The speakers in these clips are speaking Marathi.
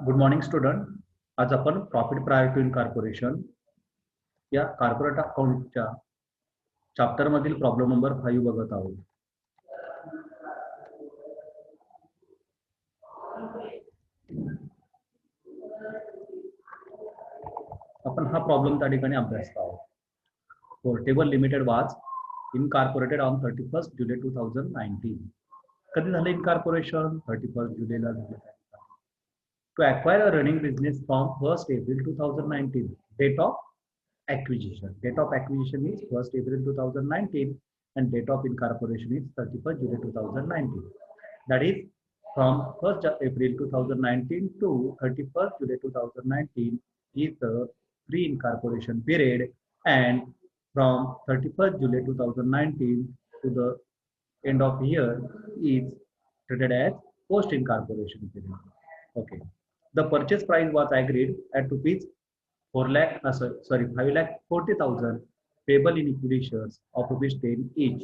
Good morning student. आज आपण प्रॉफिट प्रायर टू इनकॉर्पोरेशन या कॉर्पोरेट अकाउंटच्या चॅप्टर मधील प्रॉब्लेम नंबर 5 बघत आहोत. आपण हा प्रॉब्लेम त्या ठिकाणी अभ्यासतो आहोत. पोर्टेबल लिमिटेड वाज इनकॉर्पोरेटेड ऑन 31 जुलै 2019. कधी झालं इनकॉर्पोरेशन? 31 जुलैला झालं. To acquire a running business from 1st April 2019. Date of acquisition. Date of acquisition is 1st April 2019 and date of incorporation is 31st July 2019. That is from 1st April 2019 to 31st July 2019 is the pre-incorporation period, and from 31st July 2019 to the end of year is treated as post-incorporation period. Okay. The purchase price was agreed at rupees 5,40,000 payable in equity shares of rupees 10 each.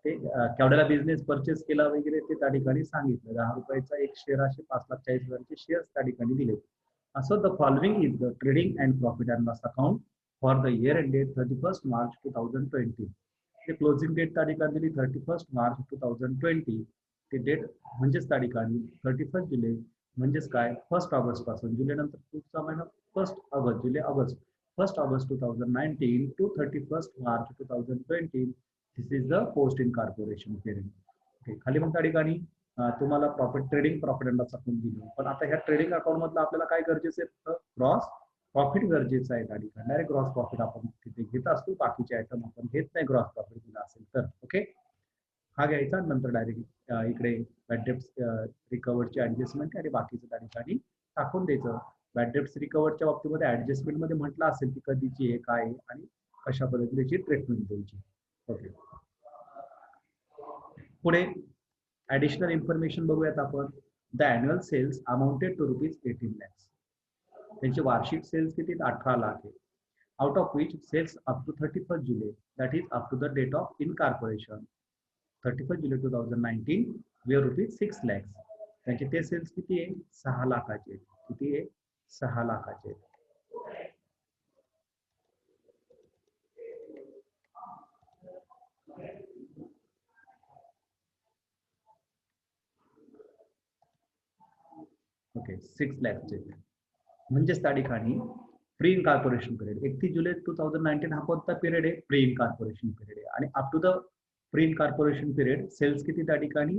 ते केवढ्याला बिझनेस परचेस केला वगैरे ते त्या ठिकाणी सांगितलं. 10 रुपयाचा एक शेअर असे 5,40,000चे शेअर्स त्या ठिकाणी दिले. असं the following is the trading and profit and loss account for the year ended 31st March 2020. ते क्लोजिंग डेट त्या ठिकाणी दिली 31st मार्च 2020. ते डेट म्हणजेच त्या ठिकाणी 31st जुलै म्हणजेच काय 1st ऑगस्ट पासून जुलै नंतर पुढचा महिना 1st August July August 1st August 2019 to 31st March 2020. This is the post incorporation period. Okay. खाली मग त्या ठिकाणी तुम्हाला trading profit and loss account दिलं. पण आता ह्या ट्रेडिंग अकाउंट मधलं आपल्याला काय गरजेचं आहे? ग्रॉस प्रॉफिट गरजेचं आहे. त्या ठिकाणी डायरेक्ट ग्रॉस प्रॉफिट आपण तिथे घेत असतो. बाकीचे आयटम आपण घेत नाही ग्रॉस प्रॉफिट दिला असेल तर. ओके. हा घ्यायचा. नंतर डायरेक्ट इकडे बॅड डेब्ट्स रिकवर्डची ऍडजस्टमेंट आणि बाकीचं त्या ठिकाणी टाकून द्यायचं. बॅड डेब्ट्स रिकवर्डच्या बाबतीमध्ये ऍडजस्टमेंट मध्ये म्हटलं असेल की कधीची आहे काय आहे आणि कशा पद्धतीची ट्रीटमेंट द्यायची. ओके. पुढे ऍडिशनल इन्फॉर्मेशन बघूयात आपण. The annual sales amounted to rupees 18 lakhs. त्यांचे वार्षिक सेल्स किती? 18 लाख आहे. Out of which sales up to 31st July, that is up to the date of incorporation 31st July 2019 were rupees 6 lakhs. त्यांचे ते सेल्स किती आहे? 6 लाखाचे. किती आहे? 6 लाखाचे. ओके. 6 lakhचे. म्हणजेच त्या ठिकाणी प्री इनकॉर्पोरेशन पिरियड 31 जुलै 2019 हा कोणता पिरियड आहे? प्री इनकॉर्पोरेशन पिरियड आहे. आणि up to the pre incorporation period sales किती त्या ठिकाणी?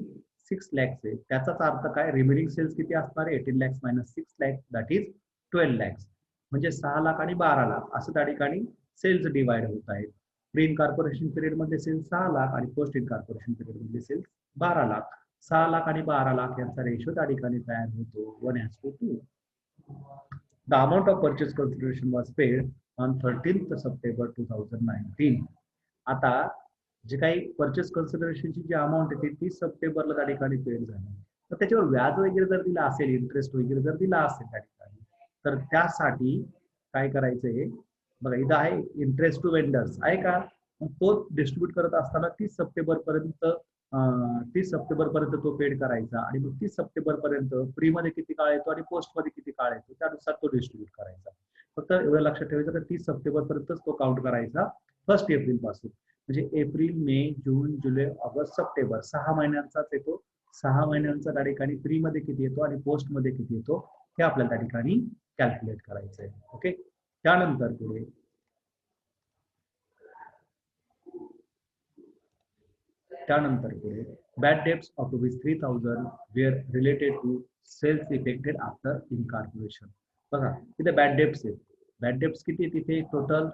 6 lakhs आहे. त्याचाच अर्थ काय? रिमेनिंग सेल्स किती असणार आहे? 18 lakhs minus 6 lakhs that is 12 lakhs. म्हणजे 6 लाख आणि 12 लाख असं त्या ठिकाणी सेल्स डिवाइड होत आहेत. प्री इनकॉर्पोरेशन पिरियड मध्ये सेल्स 6 लाख आणि पोस्ट इनकॉर्पोरेशन पिरियड मध्ये सेल्स 12 लाख. 6 लाख आणि 12 लाख यांचा रेशो त्या ठिकाणी तयार होतो 1:2. The amount of purchase consideration was paid on 13th September 2019. आता जे काही परचेस कन्सिडरेशनची जी अमाऊंट आहे ती 30 सप्टेंबरला त्या ठिकाणी पेड झाली. तर त्याच्यावर व्याज वगैरे जर दिला असेल, इंटरेस्ट वगैरे जर दिला असेल त्या ठिकाणी, तर त्यासाठी काय करायचंय बघा. इथं आहे इंटरेस्ट टू वेंडर्स आहे का? तो डिस्ट्रीब्यूट करत असताना 30 सप्टेंबर पर्यंत तो पेड करायचा. आणि मग 30 सप्टेंबर पर्यंत फ्री मध्ये किती काळ येतो आणि पोस्ट मध्ये किती काळ येतो त्यानुसार तो डिस्ट्रीब्यूट करायचा. फक्त एवढं लक्षात ठेवायचं तर 30 सप्टेंबर पर्यंतच तो काउंट करायचा 1st एप्रिल पासून. म्हणजे एप्रिल, मे, जून, जुलै, ऑगस्ट, सप्टेंबर 6 महिन्यांचाच येतो. 6 महिन्यांचा त्या ठिकाणी फ्री मध्ये किती येतो आणि पोस्ट मध्ये किती येतो हे आपल्याला त्या ठिकाणी कॅल्क्युलेट करायचं आहे. ओके. त्यानंतर पुढे bad debts of rupees 3,000 were related to sales effected after incorporation. बघा तिथे बॅड डेब्ट्स आहेत. बॅड डेब्ट्स किती आहे तिथे? टोटल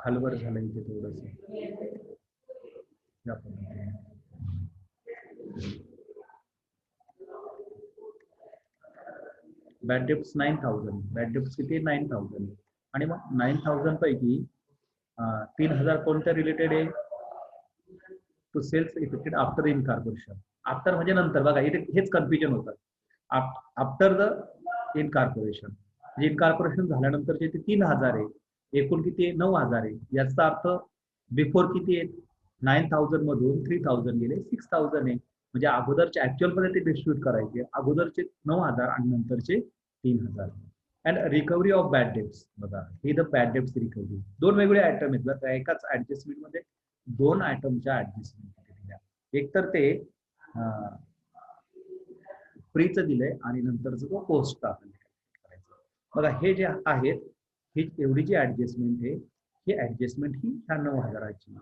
खालवर झालं इथे थोडस. Bad debts 9,000. बॅड डेब्ट्स किती? 9,000. आणि मग 9,000 पैकी 3,000 कोणत्या रिलेटेड आहे? To sales effected after incorporation. After म्हणजे नंतर. बघा इथे हेच कन्फ्युजन होतं. आफ्टर द इनकॉर्पोरेशन म्हणजे इनकॉर्पोरेशन झाल्यानंतर जे 3,000 आहे, एकूण किती आहे? 9,000 आहे. याचा अर्थ बिफोर किती आहे? 9,000 मधून 3,000 गेले 6,000 आहे. म्हणजे अगोदरचे ऍक्च्युअल मध्ये ते डिस्ट्रीब्यूट करायचे, अगोदरचे 9,000 आणि नंतरचे 3,000. And recovery of bad debts, बघा ही द बॅड डेट्स रिकव्हरी. दोन वेगळे आयटम आहेत बघा, एकाच ऍडजस्टमेंट मध्ये दोन आयटमच्या ऍडजस्टमेंट दिल्या. एक तर ते फ्रीचं दिलंय आणि नंतरचं तो पोस्ट करायचं. बघा हे जे आहेत, ही एवढी जी ऍडजस्टमेंट आहे, ही ऍडजस्टमेंट ही ह्या 9,000ची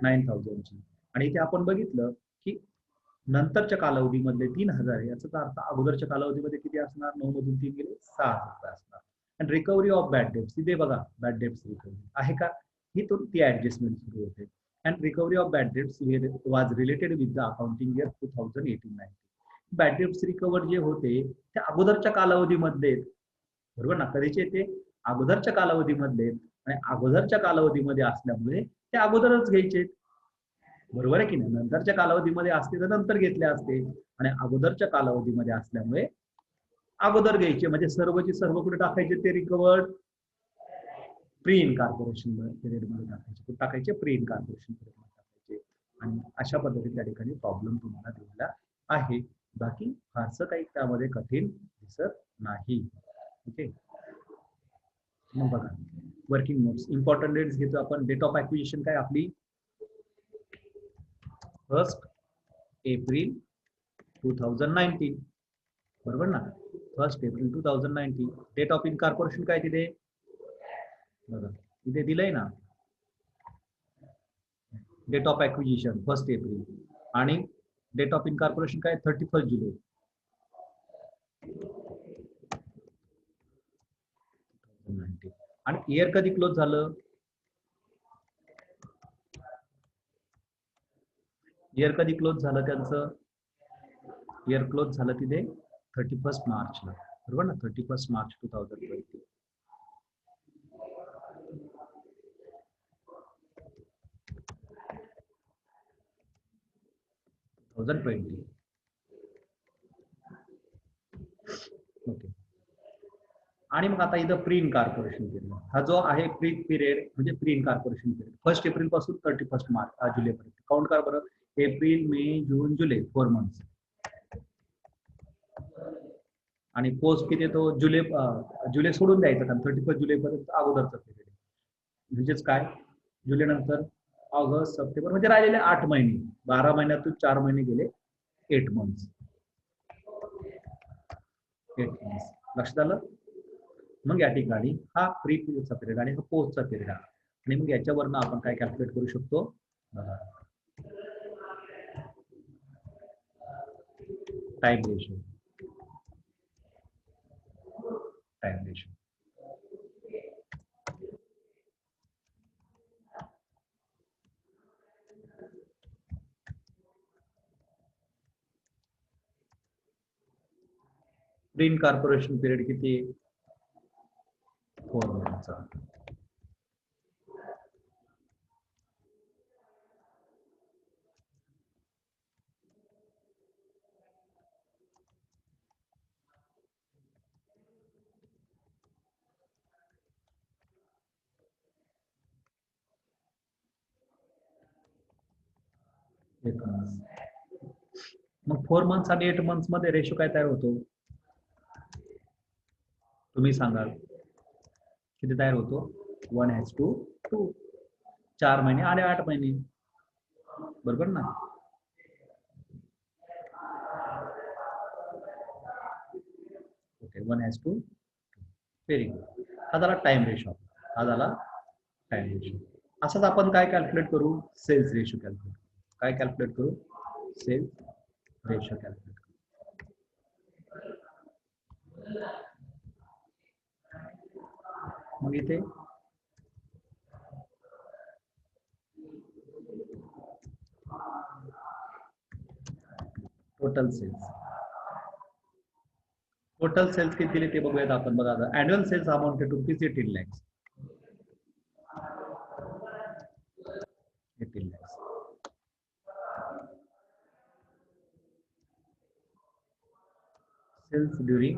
9,000ची. आणि इथे आपण बघितलं की नंतरच्या कालावधीमधले 3,000 आहे, याचा अर्थ अगोदरच्या कालावधीमध्ये किती असणार, 9 मधून 3 गेले 6,000 असणार. आणि रिकव्हरी ऑफ बॅड डेट्स, इथे बघा बॅड डेट्स रिकव्हरी आहे का, ही ती ऍडजस्टमेंट सुरू होते. And recovery of bad debts was related with the accounting year 2018-19. Bad debts recover जे होते ते अगोदरच्या कालावधीमधले, बरोबर ना, कधीचे ते अगोदरच्या कालावधीमधले, आणि अगोदरच्या कालावधीमध्ये असल्यामुळे ते अगोदरच घ्यायचे, बरोबर आहे की नाही. नंतरच्या कालावधीमध्ये असते तर नंतर घेतले असते, आणि अगोदरच्या कालावधीमध्ये असल्यामुळे अगोदर घ्यायचे. म्हणजे सर्वची सर्व कुठे टाकायचे, ते रिकवर्ड प्री इनकॉर्पोरेशन पिरियड मध्ये टाकायचे. कुठे टाकायचे, प्री इनकॉर्पोरेशन पिरियड मध्ये टाकायचे. आणि अशा पद्धतीने त्या ठिकाणी प्रॉब्लेम तुम्हाला दिलेला आहे. बाकी फारसं काही त्यामध्ये कठीण दिसत नाही. ओके, मग बघा वर्किंग नोट्स, इम्पॉर्टंट डेट्स घेतो आपण. डेट ऑफ ऍक्विजिशन काय आपली 1 एप्रिल 2019, बरोबर ना, 1 एप्रिल 2019. डेट ऑफ इनकॉर्पोरेशन काय तिथे बघा, इथे दिलंय ना, डेट ऑफ ऍक्विजिशन 1 एप्रिल, आणि डेट ऑफ इनकॉर्पोरेशन काय 31 जुलै. आणि इयर कधी क्लोज झालं, इयर कधी क्लोज झालं त्यांचं, इयर क्लोज झालं तिथे 31 मार्चला, बरोबर ना, 31 मार्च 2020. ओके. आणि मग आता इथं प्री इनकॉर्पोरेशन पिरियड, हा जो आहे प्री पिरियड म्हणजे प्री इनकॉर्पोरेशन पिरियड 1 एप्रिल पासून 31 मार्च जुलैपर्यंत. काउंट करा बरं, एप्रिल मे जून जुलै 4 मंथ्स. आणि पोस्ट किती तो जुलै, जुलै सोडून द्यायचा, कारण 31 जुलैपर्यंत अगोदरचा पिरियड. म्हणजेच काय, जुलै नंतर ऑगस्ट सप्टेंबर, म्हणजे राहिलेले 8 महिने, 12 महिन्यातून 4 महिने गेले 8 मंथ्स. 8 मंथ्स लक्षात आलं. मग या ठिकाणी हा प्री पीरियडचा पिरियड आणि हा पोस्टचा पिरियड आहे. आणि मग याच्यावरनं आपण काय कॅल्क्युलेट करू शकतो, time ratio. Time ratio pre incorporation period किती, 4 मंथचा. मग 4 मंथ्स आणि 8 मंथ्स मध्ये रेशो काय तयार होतो, तुम्ही सांगाल किती तयार होतो, 1:2. 4 महिने आणि 8 महिने, बरोबर ना. ओके, 1:2. Very good. हा झाला टाइम रेशो, हा झाला टाइम रेशो. असंच आपण काय कॅल्क्युलेट करू, सेल्स रेशो कॅल्क्युलेट. काय कॅल्क्युलेट करू, सेल्स रेशो कॅल्क्युलेट करू. मग इथे टोटल सेल्स, टोटल सेल्स किती दिले ते बघूयात आपण. बघा, annual sales amounted to rupees 18 lakhs. 18 lakhs. Sales during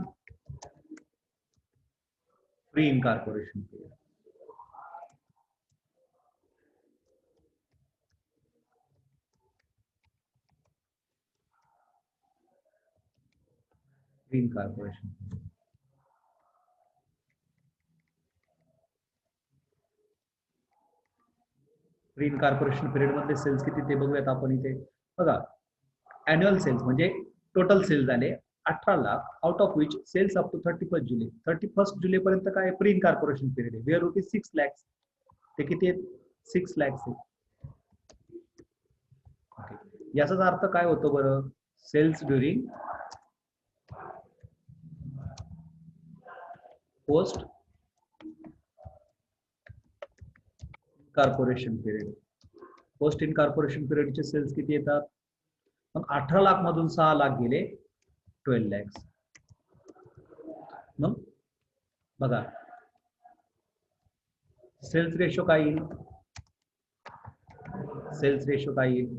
pre incorporation period. Pre incorporation. Pre incorporation period मधले सेल्स किती ते बघूयात आपण इथे. बघा, अॅन्युअल सेल्स म्हणजे टोटल सेल्स झाले 18 lakh, out of which sales up to 31 July. 31 July पर्यंत काय प्रीन कॉर्पोरेशन पिरियड आहे, वेअर रुपीज 6 लॅक्स. ते किती आहेत? 6 लॅक्स आहे. याचाच अर्थ काय होतो बरं? Sales during post corporation period. Post incorporation पिरियडचे सेल्स किती येतात? मग 18 लाख मधून 6 लाख गेले 12 लॅक्स. मग बघा, सेल्स रेशो काय येईल? सेल्स रेशो काय येईल?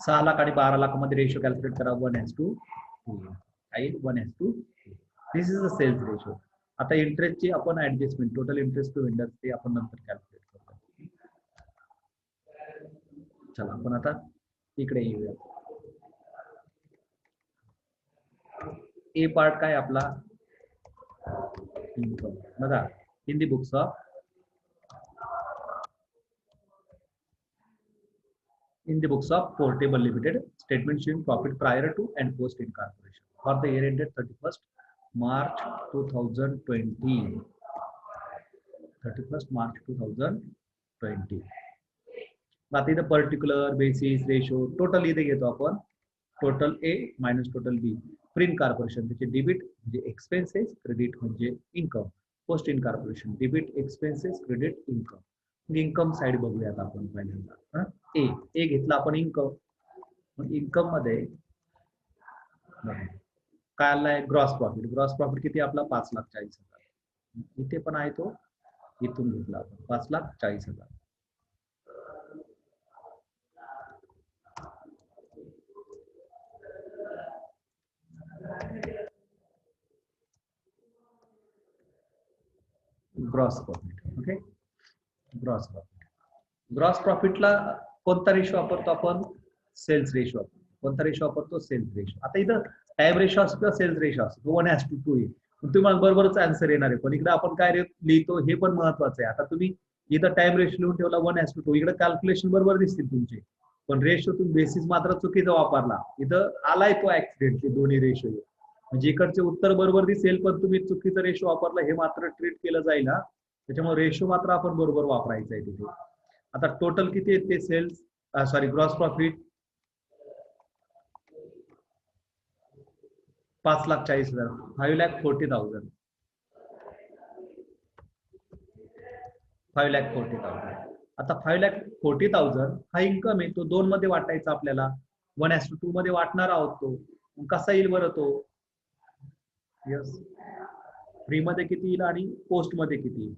6 लाख आणि 12 लाख मध्ये रेशो कॅल्क्युलेट करा. 1:2 येईल. 1:2. This is the sales ratio. आता इंटरेस्टची आपण adjustment, total interest to vendor, ते आपण नंतर कॅल्क्युलेट करतो. चला आपण आता इकडे येऊया. ए पार्ट काय आपला? इन्कम. बघा, in the books of Portable Limited, statement showing profit prior to and post incorporation for the year ended 31st March 2020. 31st March 2020. आता इथं पर्टिक्युलर, बेसिस, रेशो, टोटल इथे घेतो आपण. Total A minus total B. Preen corporation त्याचे डेबिट म्हणजे एक्सपेन्सेस, क्रेडिट म्हणजे income. Post in corporation debit expenses, credit income. Income side बघूयात आपण पहिल्यांदा. ए घेतला आपण इन्कम. मग इन्कम मध्ये काय आलाय? Gross profit. ग्रॉस प्रॉफिट किती आपला? 5,40,000. इथे पण आहे तो, इथून घेतला आपण 5,40,000. Gross profit. Okay, gross profit. Gross प्रॉफिटला कोणता रेशो वापरतो आपण? Sales ratio. कोणता रेशो वापरतो? Sales ratio. आता इथं टाइम रेशो असतो किंवा सेल्स रेशो असतो, 1:2 आहे. तुम्हाला बरोबरच आन्सर येणार आहे. पण इकडे आपण काय लिहितो हे पण महत्वाचं आहे. आता तुम्ही इथं टाइम रेशो लिहून ठेवला 1:2, इकडे कॅल्क्युलेशन बरोबर दिसतील तुमचे, पण रेशो तुम्ही बेसिस मात्र चुकीचा वापरला. इथं आलाय तो ऍक्सिडेंटली दोन्ही रेशो, म्हणजे इकडचे उत्तर बरोबर दिसेल पण तुम्ही चुकीचं रेशो वापरला हे मात्र ट्रीट केलं जाईल ना. त्याच्यामुळे रेशो मात्र आपण बरोबर वापरायचा आहे तिथे. आता टोटल किती आहेत ते सेल्स, सॉरी ग्रॉस प्रॉफिट? 5,40,000. 5,40,000. 5,40,000. आता 5,40,000 हा इन्कम आहे, तो 2 मध्ये वाटायचा आपल्याला. 1:2 मध्ये वाटणार आहोत तो. कसा येईल बरं तो? यस, फ्री मध्ये किती येईल आणि पोस्ट मध्ये किती येईल?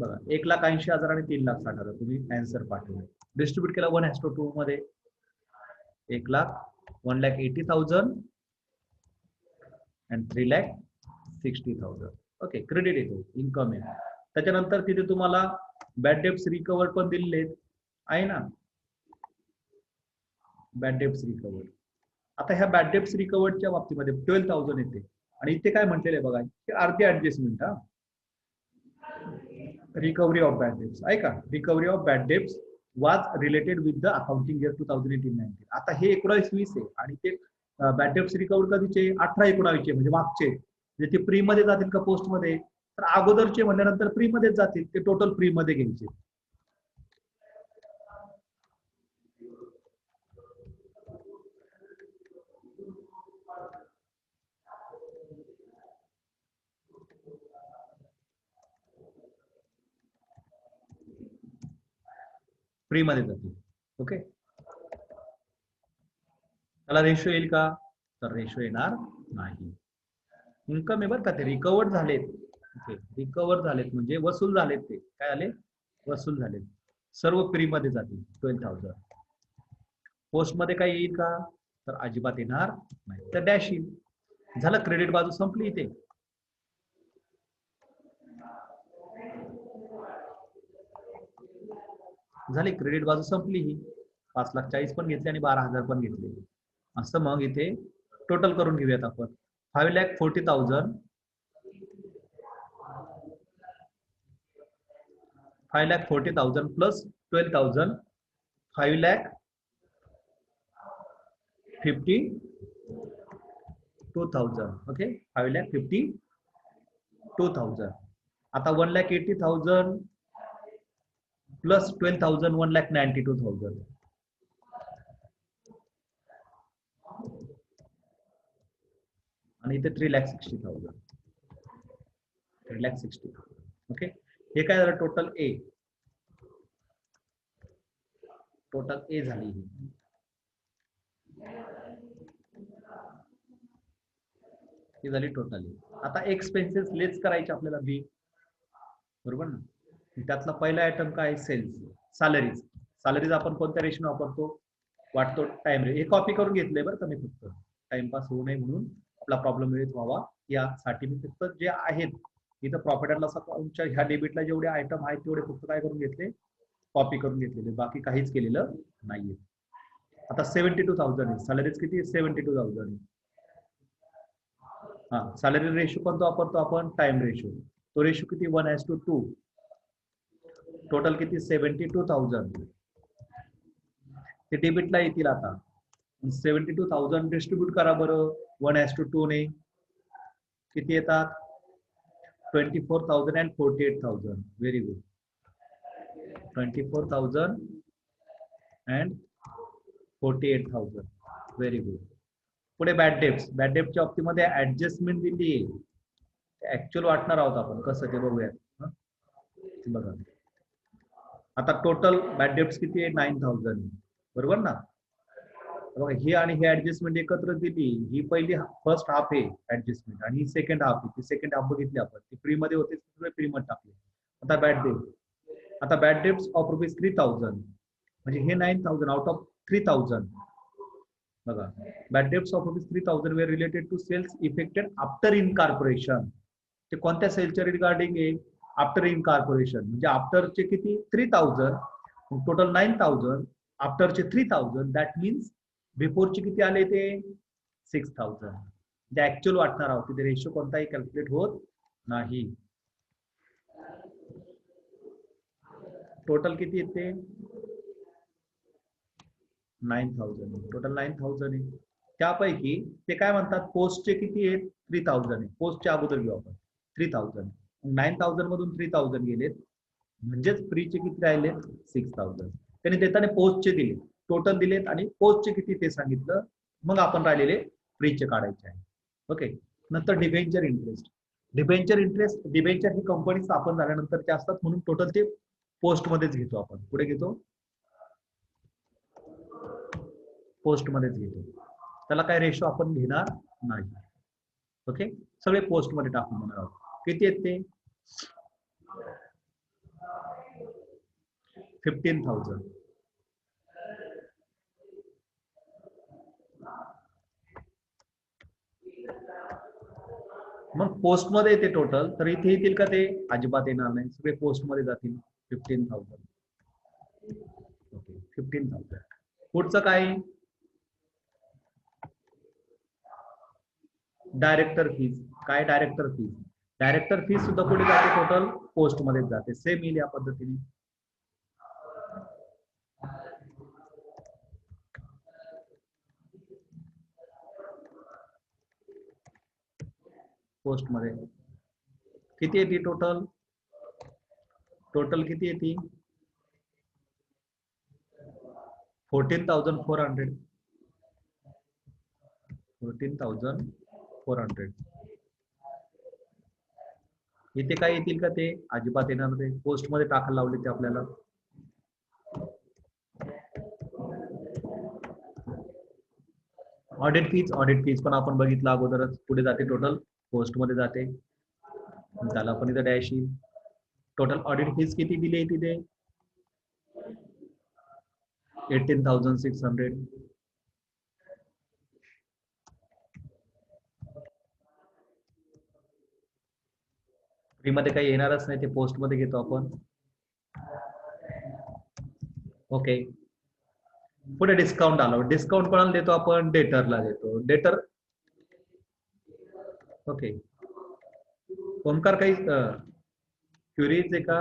बघा, 1,80,000 आणि 3,60,000 तुम्ही आन्सर पाठवले. डिस्ट्रीब्यूट केला 1:2 मध्ये. 1,80,000 and 3,60,000. ओके, क्रेडिट येतो, इन्कम आहे. त्याच्यानंतर तिथे तुम्हाला बॅड डेब्ट्स रिकवर पण दिलेले आहे ना, बॅड डेब्ट्स रिकवर्ड. आता ह्या बॅड डेब्ट्स रिकवर्डच्या बाबतीमध्ये 12,000 येते. आणि इथे काय म्हटलेलं आहे बघा, की अर्धी ऍडजस्टमेंट. हा, रिकव्हरी ऑफ बॅड डेब्ट्स आहे का? रिकव्हरी ऑफ बॅड डेब्ट्स वाज related with the accounting year 2018-19. आता हे 19-20 आहे आणि ते बॅड डेब्ट्स रिकवर कधीचे? 18-19 म्हणजे मागचे. म्हणजे ते प्री मध्ये जातील का पोस्ट मध्ये? तर अगोदरचे म्हणल्यानंतर प्री मध्येच जातील, ते टोटल प्री मध्ये घ्यायचे. फ्री मध्ये जातील. ओके, त्याला रेशो येईल का? तर रेशो येणार नाही. इन्कम आहे बरं का, ते रिकवर्ड झालेत. रिकवर झालेत म्हणजे वसूल झालेत. ते काय आले? वसूल झालेत. सर्व फ्री मध्ये जातील 12,000. पोस्ट मध्ये काय येईल का? तर अजिबात येणार नाही, तर डॅश येईल. झालं, क्रेडिट बाजू संपली इथे. झाली, क्रेडिट बाजू संपली ही. 5,40,000 पण घेतले आणि 12,000 पण घेतले. असं मग इथे टोटल करून घेऊयात आपण. 5,40,000 5,40,000 प्लस 12,000 5,52,000. ओके, 5,52,000. आता 1,80,000 प्लस 12,000 1,92,000. आणि इथे 3,60,000. 3,60,000. ओके, हे काय झालं टोटल ए. टोटल ए झाली ही. ही झाली टोटल ए. आता एक्सपेन्सेस लेस करायचे आपल्याला बी, बरोबर ना. त्यातला पहिला आयटम काय, सेल्स. सॅलरीज. सॅलरीज आपण कोणत्या रेशो वापरतो, वाटतो टाइम रे. हे कॉपी करून घेतलंय बरं का मी, फक्त टाइमपास होऊ नये म्हणून, आपला प्रॉब्लेम वेळेत व्हावा यासाठी मी फक्त जे आहेत इथं प्रॉफिट अँड लॉस अकाउंटच्या ह्या डेबिटला जेवढे आयटम आहेत तेवढे फक्त काय करून घेतले, कॉपी करून घेतलेले, बाकी काहीच केलेलं नाहीये. आता 72,000 आहे. सॅलरीज किती आहे, 72,000 आहे. हा, सॅलरी रेशो कोणता वापरतो आपण, टाइम रेशो. तो रेशो किती, 1:2. टोटल किती, 72,000. ते डेबिटला येतील. आता 72,000 डिस्ट्रीब्यूट करा बरं 1:2 ने. किती येतात, 24,000 and 48,000. Very good. 24,000 and 48,000. Very good. पुढे बॅड डेप्स. बॅड डेप्टच्या बाबतीमध्ये ऍडजस्टमेंट दिली आहे, ऍक्च्युअल वाटणार आहोत आपण कसं ते बघूयात. बघा आता टोटल बॅड डेप्स किती आहे, 9,000. बरोबर ना. बघा ही आणि ही ऍडजस्टमेंट एकत्र दिली. ही पहिली फर्स्ट हाफ आहे ऍडजस्टमेंट आणि ही सेकंड हाफ आहे. ती सेकंड हाफ बघितली आपण, ती फ्री मध्ये होते, फ्री मध्ये टाकली. आता बॅड डेप्ट. आता बॅड डेप्स ऑफ रुपीज 3,000, म्हणजे हे 9,000 आउट ऑफ 3,000. बघा, bad debts of rupees 3,000 were related to sales effected after incorporation. ते कोणत्या सेलच्या रिगार्डिंग आहे, आफ्टर इनकॉर्पोरेशन. म्हणजे आफ्टरचे किती, 3,000. टोटल 9,000. आफ्टरचे 3,000. दॅट मीन्स बिफोरचे किती आले ते 6,000. जे ऍक्च्युअल वाटणार आहोत तिथे रेशो कोणताही कॅल्क्युलेट होत नाही. टोटल किती येते, 9,000. टोटल 9,000 आहे. त्यापैकी ते काय म्हणतात, पोस्टचे किती आहेत, 3,000 आहे. पोस्टच्या अगोदर घेऊ आपण 3,000. 9,000 मधून 3,000 गेलेत, म्हणजेच फ्रीचे किती राहिले, 6,000. त्यांनी देताना पोस्टचे दिले, टोटल दिलेत आणि पोस्टचे किती ते सांगितलं. मग आपण राहिलेले फ्रीचे काढायचे आहे. ओके. नंतर debenture interest. Debenture interest, debenture ही कंपनी स्थापन झाल्यानंतरचे असतात, म्हणून टोटल ते पोस्ट मध्येच घेतो आपण. पुढे घेतो, पोस्ट मध्येच घेतो. त्याला काय रेशो आपण घेणार नाही. ओके, सगळे पोस्ट मध्ये टाकून देणार आहोत. किती आहेत ते, 15,000. मग पोस्ट मध्ये येते टोटल, तर इथे येतील का ते, अजिबात येणार नाही, सगळे पोस्ट मध्ये जातील. 15,000. ओके, 15,000. पुढचं काय, डायरेक्टर फीज. काय, डायरेक्टर फीज. डायरेक्टर फीज सुद्धा कुठे जाते, टोटल पोस्ट मध्ये जाते. सेम येईल या पद्धतीने. पोस्ट मध्ये किती येते टोटल, टोटल किती येते, 14,400. 14,400. इथे काय येतील का ते, अजिबात येणार नाही. पोस्ट मध्ये टाकायला लावले ते आपल्याला. Audit fees. ऑडिट फीज पण आपण बघितलं अगोदरच, पुढे जाते टोटल पोस्ट मध्ये जाते, त्याला पण इथं डॅश येईल. टोटल ऑडिट फीज किती दिली आहे तिथे, 18,600. फ्री मध्ये काही येणारच नाही, ते पोस्ट मध्ये घेतो आपण. ओके. पुढे डिस्काउंट आलो. डिस्काउंट कोणाला देतो आपण? डेटरला देतो. डेटर. ओके. ओमकार काही क्युरीज आहे का?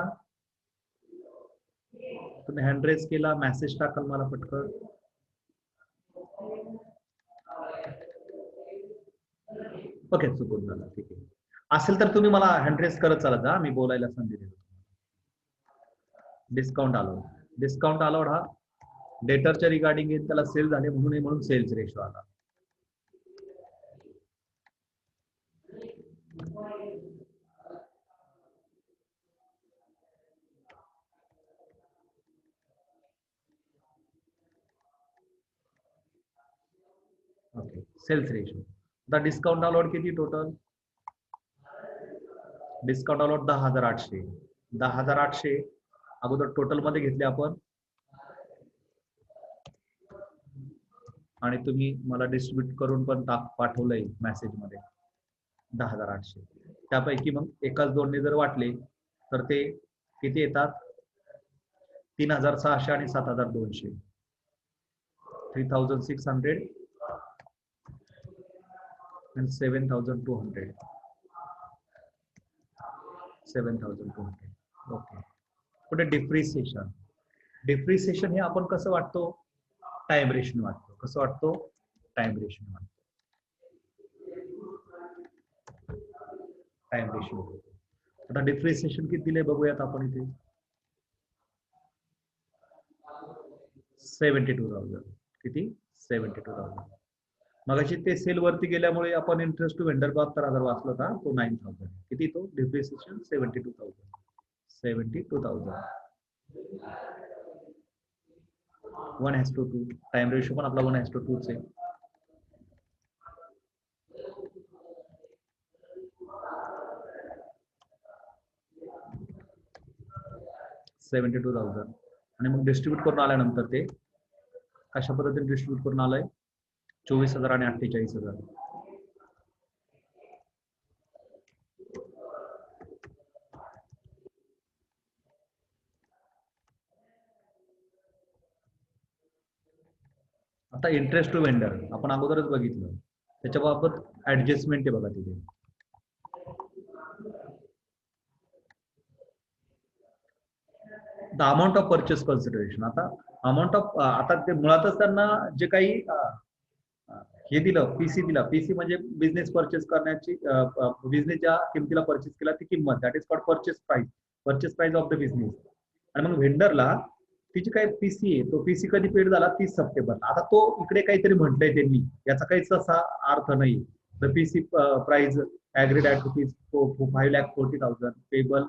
तुम्ही हँड रेस केला, मेसेज टाकाल मला पटकन. ओके, चुकून झालं. ठीक आहे. असेल तर तुम्ही मला हँड रेस करत चालत जा, मी बोलायला संधी देतो. डिस्काउंट आलो. डिस्काउंट अलाउड हा डेटरच्या रिगार्डिंग त्याला सेल झाले म्हणून सेल्स रेशो आला. Okay, sales ratio. आता डिस्काउंट अलाउड किती टोटल? Discount allowed 10,800. 10,800 अगोदर टोटल मध्ये घेतले आपण आणि तुम्ही मला डिस्ट्रीब्यूट करून पण पाठवलंय मेसेज मध्ये 10,800. त्यापैकी मग एकाच दोनने जर वाटले तर ते किती येतात? 3,600 आणि 7,200. 3,600 and 7,200. 7,200. ओके. पुढे डिप्रिसिएशन. डिप्रिसिएशन हे आपण कसं वाटतो? टाइम रेशने वाटतो. कसं वाटतो? टाइम रेशने वाटतो. Time ratio. आता डिप्रिसिएशन किती दिले बघूयात आपण इथे. 72,000. किती? 72,000. मगाशी ते सेल वरती गेल्यामुळे आपण इंटरेस्ट टू वेंडर 72,000 वाचला होता, तो 9,000. किती तो? डिप्रिसिएशन 72,000. 72,000. 1:2. टाइम रेशो पण आपला 1:2 आहे. $72,000. आणि मग डिस्ट्रीब्यूट करून आल्यानंतर ते कशा पद्धतीने डिस्ट्रीब्यूट करून आलंय? 24,000 आणि 48,000. आता इंटरेस्ट टू वेंडर आपण अगोदरच बघितलं, त्याच्याबाबत ऍडजस्टमेंट आहे बघा तिथे. The amount of purchase consideration. आता अमाऊंट ऑफ, आता ते मुळातच त्यांना जे काही हे दिलं, पीसी दिला. पीसी म्हणजे बिझनेस परचेस करण्याची, बिझनेस ज्या किमतीला परचेस केला ती किंमत, that is called purchase price. Purchase price of the business. आणि मग व्हेंडरला तिची काय पीसी आहे, तो पीसी कधी पेड झाला? 30 सप्टेंबरला. आता तो इकडे काहीतरी म्हटलंय त्यांनी, याचा काहीच असा अर्थ नाही. The PC price agreed at ₹5,40,000 payable.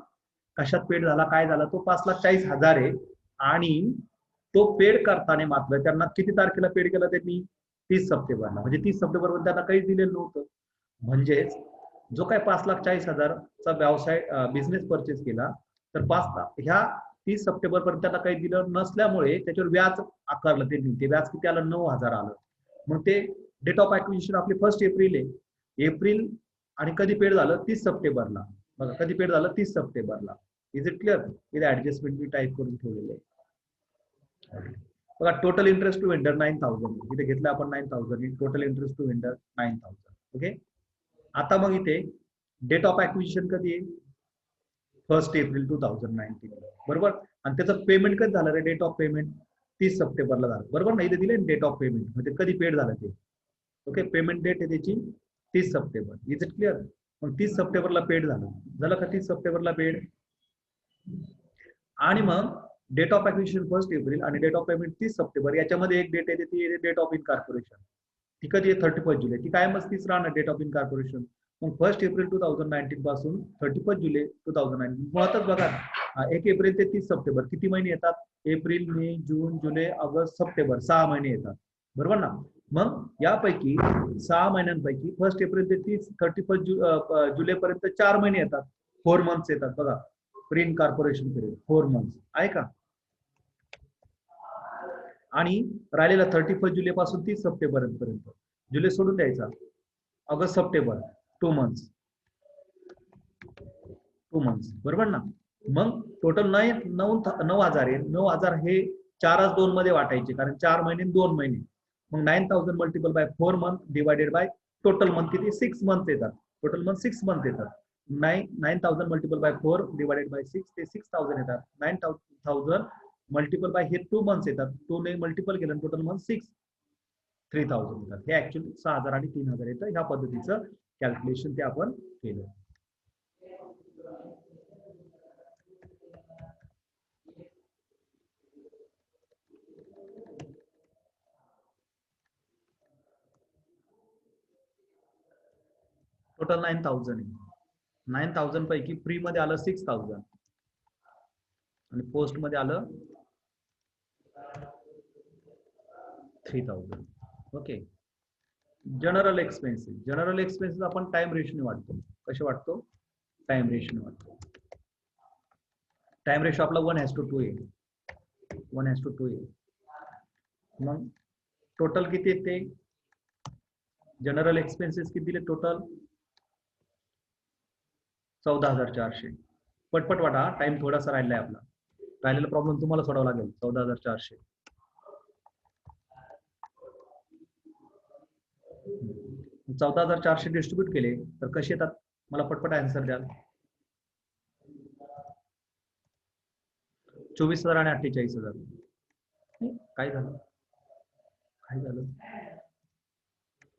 कशात पेड झाला, काय झाला? तो 5,40,000 आहे. आणि तो पेड करताना मात्र त्यांना किती तारखेला पेड केला त्यांनी? 30 सप्टेंबरला. म्हणजे 30 सप्टेंबरमध्ये त्यांना काहीच दिलेलं नव्हतं. म्हणजेच जो काय 5,40,000चा व्यवसाय बिझनेस परचेस केला, तर ह्या 30 सप्टेंबर पर्यंत त्यांना काही दिलं नसल्यामुळे त्याच्यावर व्याज आकारलं त्यांनी. ते व्याज किती आलं? 9,000 आलं. मग ते डेट ऑफ ऍक्विजिशन आपली 1 एप्रिल आहे. एप्रिल आणि कधी पेड झालं? 30 सप्टेंबरला. बघा कधी पेड झालं? 30 सप्टेंबरला. Is it clear? इथे ऍडजस्टमेंट मी टाईप करून ठेवलेले आहे. बघा टोटल इंटरेस्ट टू वेंडर 9,000. इथे घेतलं आपण 9,000. Total interest to vendor 9,000. Okay. आता मग इथे डेट ऑफ ऍक्विजिशन कधी आहे? 1 एप्रिल 2019. बरोबर. आणि त्याचं पेमेंट कधी झालं रे? डेट ऑफ पेमेंट 30 सप्टेंबरला झालं. बरोबर ना? इथे दिले डेट ऑफ पेमेंट, म्हणजे कधी पेड झालं ते. ओके. पेमेंट डेट आहे त्याची 30 सप्टेंबर. Is it clear? मग 30 सप्टेंबरला पेड झालं का? 30 सप्टेंबरला पेड. आणि मग डेट ऑफ ऍक्विजिशन 1 एप्रिल आणि डेट ऑफ पेमेंट 30 सप्टेंबर. याच्यामध्ये एक डेट आहे, ती डेट ऑफ इनकॉर्पोरेशन. ती कधी आहे? 31 जुलै. ती कायमच तीच राहणार डेट ऑफ इनकॉर्पोरेशन. मग 1 एप्रिल 2019 पासून 31 जुलै 2019. मुळातच बघा 1 एप्रिल ते 30 सप्टेंबर किती महिने येतात? एप्रिल, मे, जून, जुलै, ऑगस्ट, सप्टेंबर. 6 महिने येतात. बरोबर ना? मग यापैकी 6 महिन्यांपैकी 1 एप्रिल ते 31 जुलै पर्यंत 4 महिने येतात. 4 मंथ्स येतात. बघा प्री इनकॉर्पोरेशन पिरियड 4 मंथ्स आहे का? आणि राहिलेला 31 जुलै पासून 30 सप्टेंबर पर्यंत. जुलै सोडून द्यायचा. August, September 2 months. 2 मंथ्स. बरोबर ना? मग टोटल 9,000 आहे. 9,000 हे 4च 2 मध्ये वाटायचे, कारण 4 महिने 2 महिने. मग 9000 multiple bye 4 month divided by total month किती 6 मंथ येतात. टोटल मंथ 6 मंथ येतात. 9000 मल्टिपल बाय 4 डिवायडेड बाय 6 ते 6000 येतात. 9000 मल्टिपल बाय हे 2 मंथ्स येतात. 2 ने मल्टिपल केलं टोटल मंथ 3000 येतात. हे ऍक्च्युअली 6000 आणि 3000 येतं. ह्या पद्धतीचं कॅल्क्युलेशन ते आपण केलं. टोटल 9000 आहे. 9000 पैकी प्री मध्ये आलं 6000 आणि पोस्ट मध्ये आलं 3000. ओके. जनरल एक्सपेन्सेस आपण टाइम रेशोने वाटतो. कसे वाटतो? टाइम रेशोने वाटतो. टाइम रेशो आपला 1:2 आहे. 1:2 आहे. मग टोटल किती येते? जनरल एक्सपेन्सेस किती दिले टोटल? 14400. पटपट वाटा, टाइम थोडासा राहिलाय आपला. राहिलेला प्रॉब्लेम तुम्हाला सोडावा लागेल. 14400. 14400 डिस्ट्रीब्यूट केले तर कसे येतात? मला पटपट आन्सर द्याल. 24000 आणि 48000. काय झालं?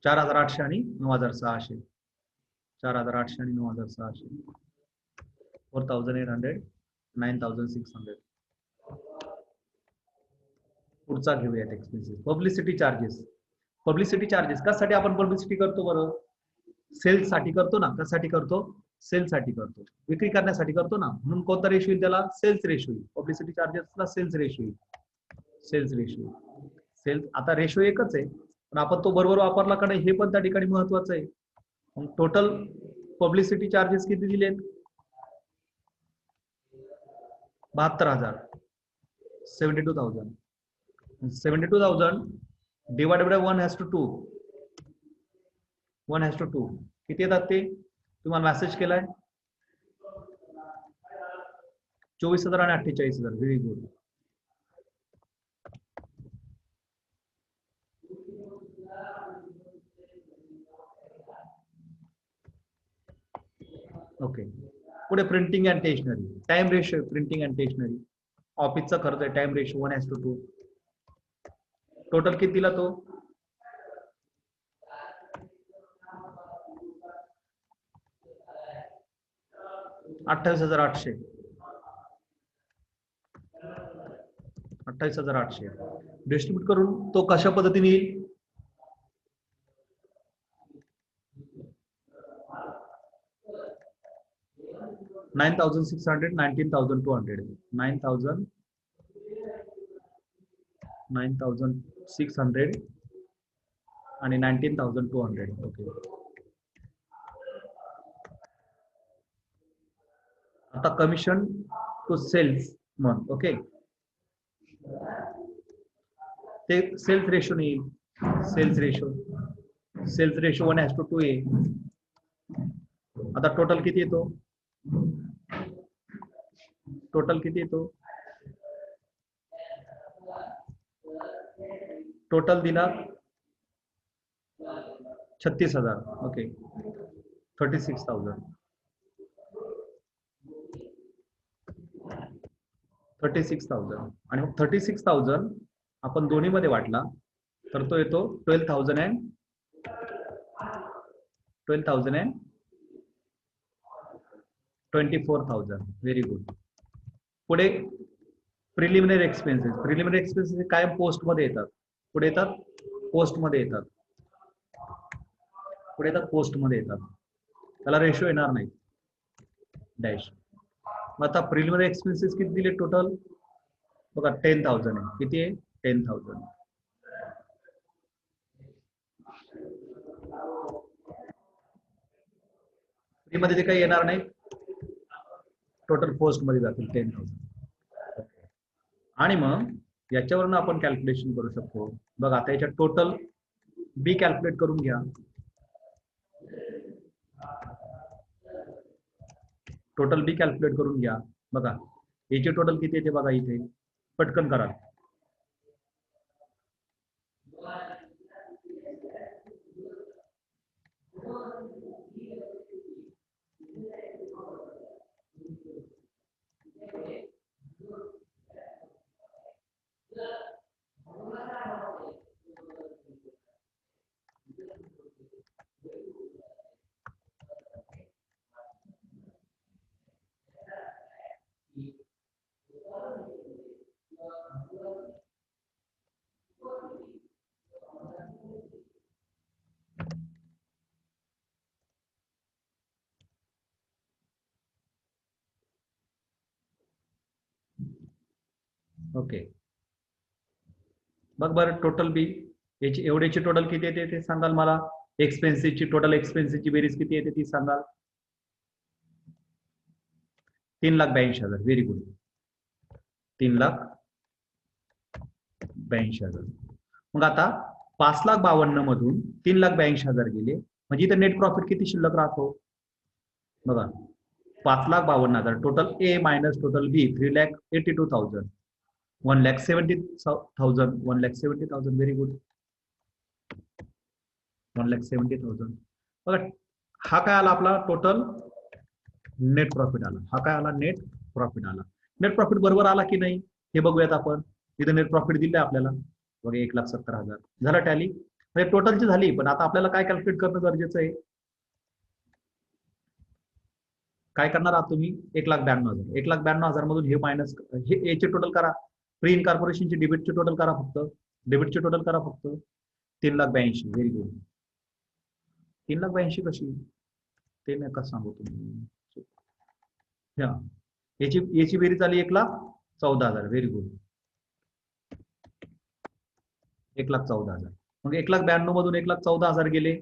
4800 आणि 9600. 4800 आणि 9600. 4800, 9600. पुढचा घेऊयात एक्सपेन्सेस. पब्लिसिटी चार्जेस कशासाठी आपण पब्लिसिटी करतो बरं? सेल्स साठी करतो ना. कशासाठी करतो? सेल्स साठी करतो. विक्री करण्यासाठी करतो ना. म्हणून कोणता रेशो येईल त्याला? सेल्स रेशो येईल. पब्लिसिटी चार्जेसला सेल्स रेशो येईल. सेल्स आता रेशो एकच आहे, पण आपण तो बरोबर वापरला का नाही हे पण त्या ठिकाणी महत्वाचं आहे. मग टोटल पब्लिसिटी चार्जेस किती दिलेत? 72000. 72000. 72000 डिवाइडेड बाय 1:2. 1:2 किती येतात ते? तुम्हाला मेसेज केलाय 24000 आणि 48000. Very good. ओके. पुढे printing and stationery. Time ratio printing and stationery. ऑफिसचा खर्च आहे. Time ratio 1:2. टोटल किती दिला तो? 28800. 28800 डिस्ट्रीब्यूट करून तो कशा पद्धतीने येईल? $9,600, $19,200. 9,600 आणि 19,200. ओके. आता commission to salesmen. Okay. ते सेल्स रेशो नाही. सेल्स रेशो 1:2 आहे. आता टोटल किती येतो? टोटल दिला 36,000. ओके. 36,000. 36,000 आणि मग 36,000 आपण दोन्ही मध्ये वाटला तर तो येतो 12,000 and 24,000. Very good. पुढे प्रिलिमिनरी एक्सपेन्सेस कायम पोस्ट मध्ये येतात. पुढे येतात पोस्ट मध्ये येतात. त्याला रेशो येणार नाही. डॅश. मग आता प्रिलिमिनरी एक्सपेन्सेस किती दिले टोटल? बघा 10,000 आहे. किती आहे? 10,000. फ्री मध्ये ते काही येणार नाही. टोटल पोस्ट मध्ये जातील 10,000. आणि मग याच्यावरून आपण कॅल्क्युलेशन करू शकतो. बघा आता याच्या टोटल बी कॅल्क्युलेट करून घ्या. बघा याचे टोटल किती येते बघा इथे. पटकन करा. ओके, बघ बरं टोटल बी याची एवढ्याची टोटल किती येते ते सांगाल मला. एक्सपेन्सिसची टोटल एक्सपेन्सिसची बेरीज किती येते ती सांगाल. 3,82,000. Very good. 3,82,000. मग आता 5,52,000 मधून 3,82,000 गेले म्हणजे इथे नेट प्रॉफिट किती शिल्लक राहतो बघा. 5,52,000 total A minus total B 3,82,000. 1,70,000. 1,70,000. Very good. 1,70,000. बघा हा काय आला आपला टोटल नेट प्रॉफिट आला. हा काय आला नेट प्रॉफिट आला. नेट प्रॉफिट बरोबर आला की नाही हे बघूयात आपण. इथं नेट प्रॉफिट दिलंय आपल्याला बघा 1,70,000. झाला टॅली म्हणजे टोटलची झाली. पण आता आपल्याला काय कॅल्क्युलेट करणं गरजेचं आहे. काय करणार आहात तुम्ही 1,92,000. 1,92,000 मधून हे मायनस हे याचे टोटल करा. प्री इनकॉर्पोरेशनची डेबिटची टोटल करा फक्त. डेबिटची टोटल करा फक्त 3,82,000. Very good. 3,82,000 कशी ते नका सांगू तुम्ही. याची बेरीज आली 1,14,000. Very good. 1,14,000. मग 1,92,000 मधून 1,14,000 गेले